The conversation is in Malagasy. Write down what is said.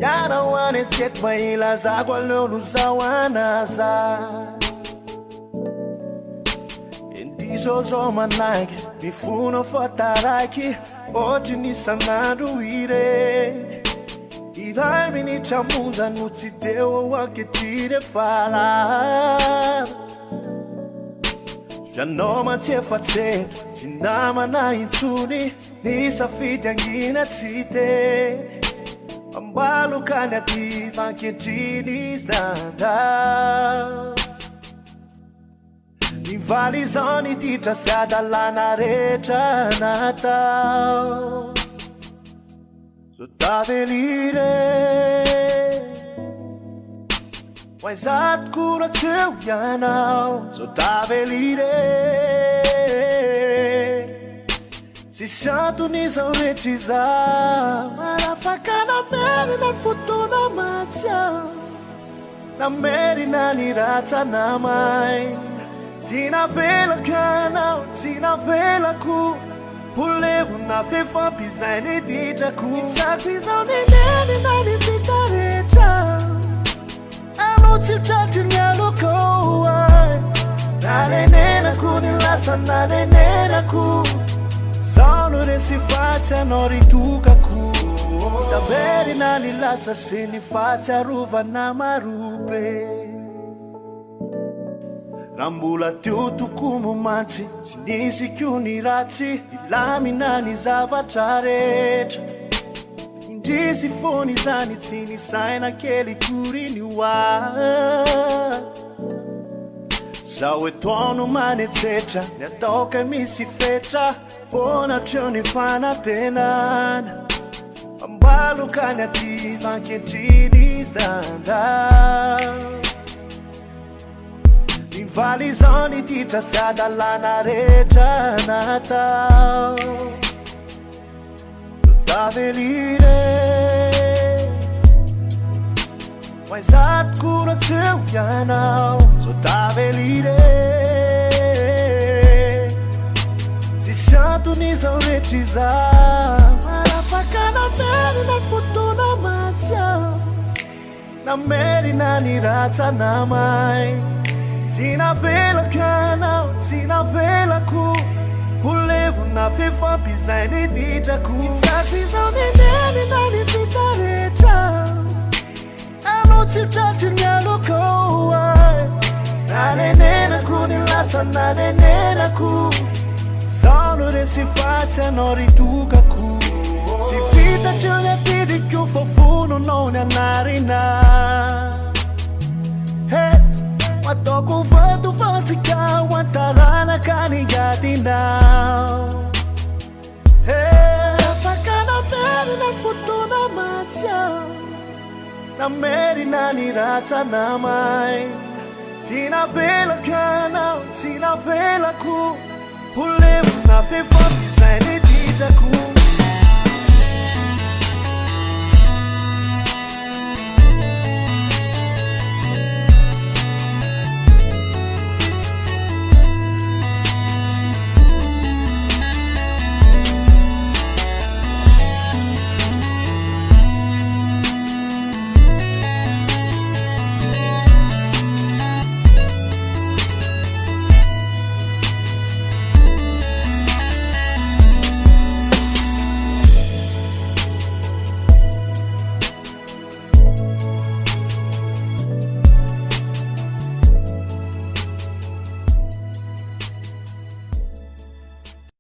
Yana wane tsiet maila za kwa lolo za wanaza Indiso zo manake mifuno fataraki Oji ni sanadu ire Ilai mini chamuza nutsitewa waketire fala Janoma tiefa tsetu Sinama na intuni Nisa fiti angina tsite Ambalu kanya tiva Kientrini standa Ni valizoni titra siadalana retra natao So tavelire Mas at kura teu yanao So tavelire Si santo nisa uretiza Marafaka na meri na futuna matia Na meri na ni Rantsana Maina Sina vela canal, sina vela cu O levo na fefa pisane dita cu Insa pisau nenene na ni vitareta Amo tibtati nyalo koa Na nenena cu ni lasa na nenena cu Sono resi faccia no rituca cu Da beri na ni lasa se ni faccia ruva na marupe Rambula tutu kumumanti Sinisi kyuni rati Ilamina ni zavatra retra Indisi foni zani tini saina keli kuri ni wa Sawe tono mane tsetra Nyatoka misi fetra Fona choni fana tenana Ambalu kanya tiva Kientrini standa Valizoni titra siadalana retra natao So tavelire Mas at kura teu yanao So tavelire Si santo nisa uretiza Marafaka na meri na futuna matia Na meri na ni Rantsana Maina Sina vela canal, sina vela cu O levo na fefa pisane dita cu Insa pisau nenene na ni vitareta Amo tibtati nyalo koa Na nenena cu ni lasa na nenena cu Sono resi faccia no rituca cu Si vita giulia pidi che fofuno non è narina Matoko vatu fasika Watarana kanigati now Fakana meri na futuna matia Na meri na ni Rantsana Maina Sina vela canal, sina vela cu O levo na fefa pisane dita cu